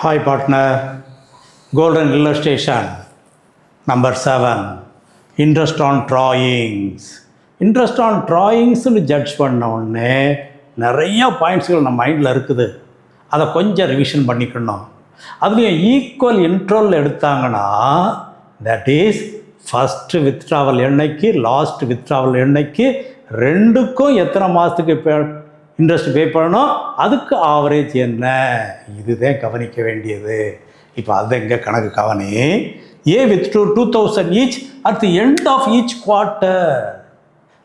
Hi partner, Golden illustration number 7, interest on drawings. Interest on drawings judge பண்ண உடனே நிறைய பாயிண்ட்ஸ்கள் நம்ம மைண்டில் இருக்குது. அதை கொஞ்சம் ரிவிஷன் பண்ணிக்கணும். அதுலேயும் ஈக்குவல் இன்ட்ரோல் எடுத்தாங்கன்னா தட் இஸ் ஃபஸ்ட்டு வித்ட்ராவல் எண்ணிக்கை லாஸ்ட் வித்ட்ராவல் எண்ணிக்கை ரெண்டுக்கும் எத்தனை மாதத்துக்கு இன்ட்ரெஸ்ட் பே பண்ணணும், அதுக்கு ஆவரேஜ் என்ன, இதுதான் கவனிக்க வேண்டியது. இப்போ அது எங்கே கணக்கு கவனி. A with 2000 each at the end of each quarter.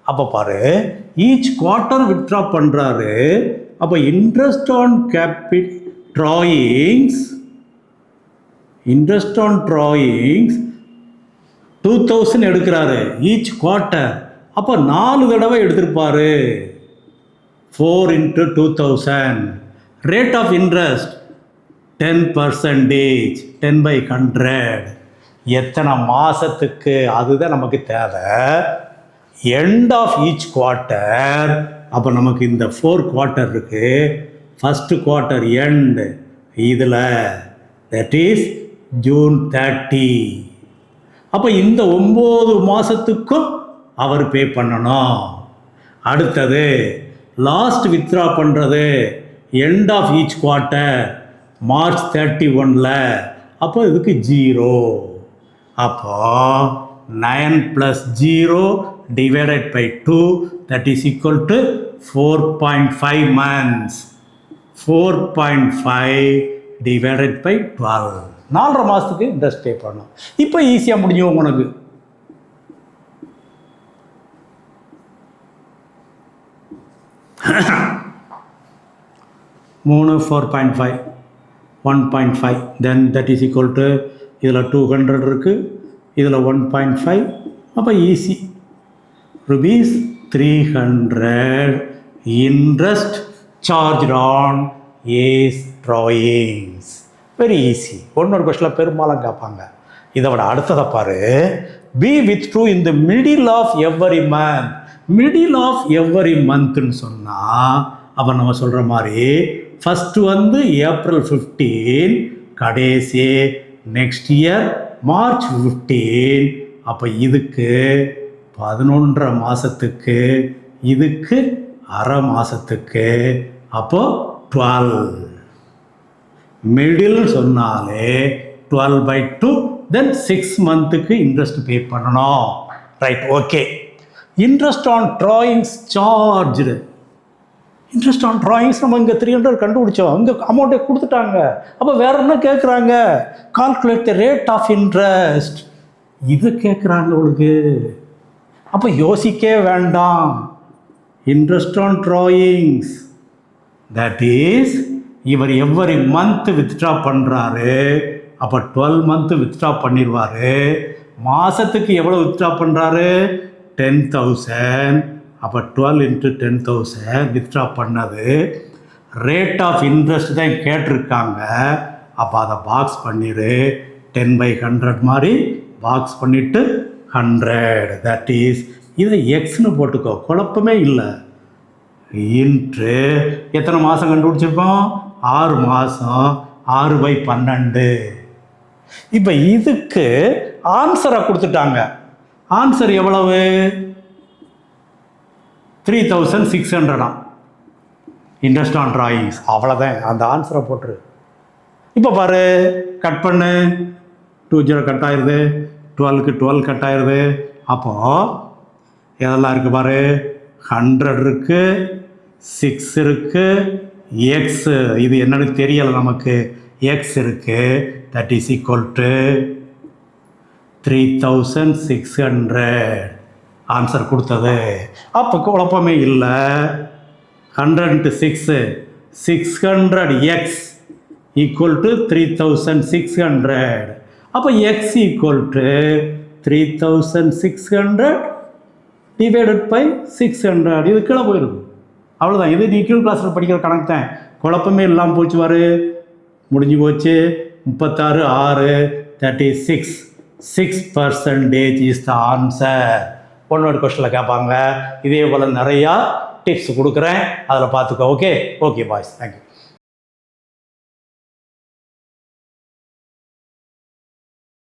அப்போ பாரு, ஈச் குவார்ட்டர் வித்ட்ரா பண்ணுறாரு. அப்போ இன்ட்ரெஸ்ட் ஆன் ட்ராயிங்ஸ் 2000 எடுக்கிறாரு ஈச் குவார்ட்டர். அப்போ 4 தடவை எடுத்திருப்பாரு. 4 into 2000. Rate of interest 10%, 10/100. எத்தனை மாதத்துக்கு, அதுதான் நமக்கு தேவை. End of each quarter. அப்போ நமக்கு இந்த 4 குவார்ட்டர் இருக்குது. ஃபஸ்ட்டு குவார்ட்டர் எண்ட் இதில் தட் இஸ் June 30. அப்போ இந்த 9 மாதத்துக்கும் அவர் பே பண்ணணும். அடுத்தது லாஸ்ட் வித்ட்ரா பண்ணுறது end of each quarter March 31. அப்போ இதுக்கு 0. அப்போ 9 + 0 divided by 2 that is equal to 4.5 months. 4.5 divided by 12. 4.5 மாதத்துக்கு இன்ட்ரெஸ்ட் பே பண்ணணும். இப்போ ஈஸியாக முடிஞ்சும் உனக்கு. மூணு 4.5 1.5 then that is equal to இதில் 200 இருக்குது, இதில் 1.5. அப்போ easy rupees 300 interest charge on as drawings. Very easy. ஒன்னொரு கொஸ்டினில் பெரும்பாலும் கேட்பாங்க. இதை விட அடுத்ததை பாரு. B withdrew in the middle of every month. Middle of every மந்த்னு சொன்னால் அப்போ நம்ம சொல்கிற மாதிரி ஃபஸ்ட்டு வந்து April 15, கடைசி நெக்ஸ்ட் இயர் March 15. அப்போ இதுக்கு 11.5 மாதத்துக்கு, இதுக்கு அரை மாதத்துக்கு, அப்போது 12. மிடில் சொன்னாலே 12/2 தென் 6 மந்த்துக்கு இன்ட்ரெஸ்ட் பே பண்ணணும். Right, okay. Interest on drawings charged. Interest on drawings நம்ம இங்கே 300 கண்டுபிடிச்சோம், இங்கே அமௌண்ட்டை கொடுத்துட்டாங்க. அப்போ வேற என்ன கேட்குறாங்க? Calculate the rate of interest. இது கேட்குறாங்க உங்களுக்கு. அப்போ யோசிக்கவே வேண்டாம். Interest on drawings that is இவர் எவ்வரி மந்த் வித்ட்ரா பண்ணுறாரு. அப்போ 12 மந்த்து வித்ட்ரா பண்ணிடுவார். மாதத்துக்கு எவ்வளோ வித்ட்ரா பண்ணுறாரு? 10,000. அப்போ 12 into 10,000 வித்ட்ரா பண்ணது. ரேட் ஆஃப் இன்ட்ரெஸ்ட் தான் கேட்டிருக்காங்க. அப்போ அதை பாக்ஸ் பண்ணிடு. 10/100 மாதிரி பாக்ஸ் பண்ணிவிட்டு 100 தட் இஸ் இதை எக்ஸ்னு போட்டுக்கோ, குழப்பமே இல்லை. இன்ட்ரு எத்தனை மாதம் கண்டுபிடிச்சிருக்கோம்? 6 மாதம். 6/12. இப்போ இதுக்கு ஆன்சரை கொடுத்துட்டாங்க. ஆன்சர் எவ்வளவு? 3,600. Interest on drawings. அவ்வளோதான், அந்த ஆன்சரை போட்டுரு. இப்போ பாரு, கட் பண்ணு. 20 கட் ஆயிடுது, 12க்கு 12 கட் ஆயிடுது. அப்போது எதெல்லாம் இருக்குது பாரு, 100 இருக்குது, 6 இருக்குது, எக்ஸ் இது என்னன்னு தெரியலை நமக்கு, எக்ஸ் இருக்குது. That is equal to 3,600 answer கொடுத்தது. அப்போ குழப்பமே இல்லை. 100 into 6 600x ஈக்குவல் டு 3,600. அப்போ X equal to 3,600 divided by 600. இது கீழே போயிடும். அவ்வளோதான். இது நீ கீழ் கிளாஸில் படிக்கிற கணக்கு தான். குழப்பமே இல்லாமல் போச்சு பாரு. முடிஞ்சு போச்சு. 36 36 6% இஸ் த ஆன்சர். ஒன்னொரு கொஸ்டினில் கேட்பாங்க. இதே போல் நிறையா டிப்ஸ் கொடுக்குறேன், அதில் பார்த்துக்கோ. Okay boys, thank you.